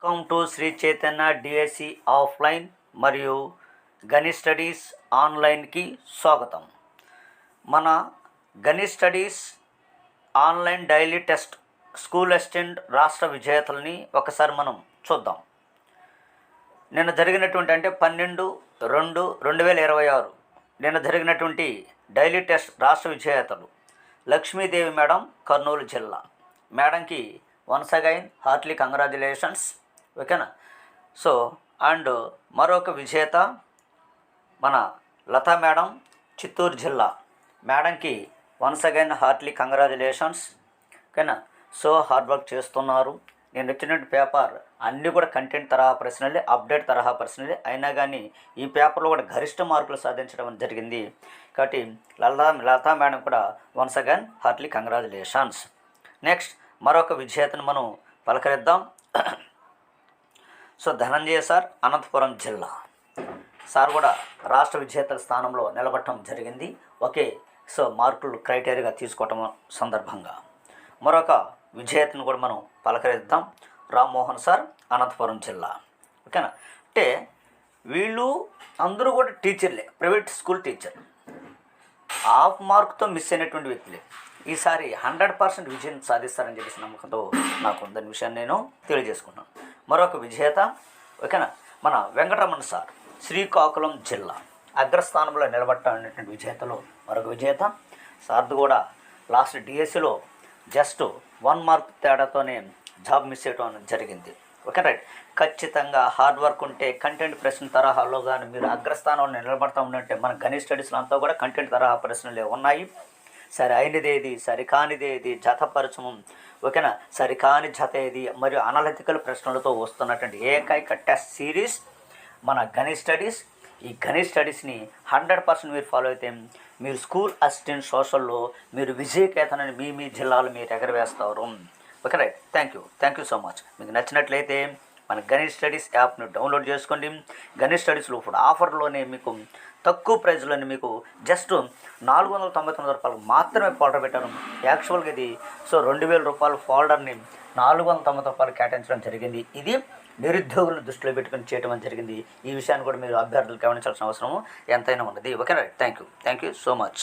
Welcome to Sri Chaitanya DSC offline మరియు Ganith studies ఆన్లైన్కి స్వాగతం. మన Ganith studies online daily test school assistant రాష్ట్ర విజేతలని ఒకసారి మనం చూద్దాం. నిన్న జరిగినటువంటి అంటే 12/2/2026 నిన్న జరిగినటువంటి డైలీ టెస్ట్ రాష్ట్ర విజేతలు లక్ష్మీదేవి మేడం, కర్నూలు జిల్లా. మేడంకి వన్స్ అగైన్ హార్ట్లీ కంగ్రాచులేషన్స్. ఓకేనా. సో అండ్ మరొక విజేత మన లతా మేడం, చిత్తూరు జిల్లా. మేడంకి వన్స్ అగైన్ హార్ట్లీ కంగ్రాచులేషన్స్. ఓకేనా. సో హార్డ్ వర్క్ చేస్తున్నారు. నేను ఇచ్చినటువంటి పేపర్ అన్నీ కూడా కంటెంట్ తరహా ప్రశ్నలే, అప్డేట్ తరహా ప్రశ్నలే అయినా కానీ ఈ పేపర్లో కూడా గరిష్ట మార్కులు సాధించడం జరిగింది. కాబట్టి లతా మేడం కూడా once again Hartley congratulations. Next మరొక విజేతను మనం పలకరిద్దాం. సో ధనంజయ సార్, అనంతపురం జిల్లా. సార్ కూడా రాష్ట్ర విజేతల స్థానంలో నిలబడటం జరిగింది. ఓకే. సో మార్కులు క్రైటీరియాగా తీసుకోవటం సందర్భంగా మరొక విజేతను కూడా మనం పలకరిద్దాం. రామ్మోహన్ సార్, అనంతపురం జిల్లా. ఓకేనా. అంటే వీళ్ళు అందరూ కూడా టీచర్లే, ప్రైవేట్ స్కూల్ టీచర్. హాఫ్ మార్కుతో మిస్ అయినటువంటి వ్యక్తులే ఈసారి 100% విజయం సాధిస్తారని చెప్పేసి నమ్మకంతో నాకు ఉందని విషయాన్ని నేను తెలియజేసుకున్నాను. మరొక విజేత ఓకేనా, మన వెంకటరమణ సార్, శ్రీకాకుళం జిల్లా. అగ్రస్థానంలో నిలబడటటువంటి విజేతలో మరొక విజేత. సార్ది కూడా లాస్ట్ డిఎస్సిలో జస్ట్ 1 మార్క్ తేడాతోనే జాబ్ మిస్ చేయడం జరిగింది. Okay right. ఖచ్చితంగా హార్డ్ వర్క్ ఉంటే కంటెంట్ ప్రశ్న తరహాలో కానీ మీరు అగ్రస్థానంలో నిలబడతా ఉండంటే మన గణిత స్టడీస్లో అంతా కూడా కంటెంట్ తరహా ప్రశ్నలే ఉన్నాయి. సరి అయినదేది, సరికానిదేది, జతపరచము. ఓకేనా. సరికాని జత ఏది మరియు అనలిటికల్ ప్రశ్నలతో వస్తున్నటువంటి ఏకైక టెస్ట్ సిరీస్ మన గణిత స్టడీస్. ఈ గణిత స్టడీస్ని 100% మీరు ఫాలో అయితే మీరు స్కూల్ అసిస్టెంట్ సోషల్లో మీరు విజయకేతనని మీ జిల్లాలో మీరు ఎగరవేస్తారు. Okay right. Thank you so much. మీకు నచ్చినట్లయితే మన గణిత స్టడీస్ యాప్ను డౌన్లోడ్ చేసుకోండి. గణిత స్టడీస్లో ఇప్పుడు ఆఫర్లోనే మీకు తక్కువ ప్రైజ్లోనే మీకు జస్ట్ 499 రూపాయలు మాత్రమే ఫోల్డర్ పెట్టాను. యాక్చువల్గా ఇది 2000 రూపాయల ఫోల్డర్ని 490 రూపాయలు కేటాయించడం జరిగింది. ఇది నిరుద్యోగులను దృష్టిలో పెట్టుకుని చేయడం జరిగింది. ఈ విషయాన్ని కూడా మీరు అభ్యర్థులు గమనించాల్సిన అవసరం ఎంతైనా ఉన్నది. Okay right. Thank you so much.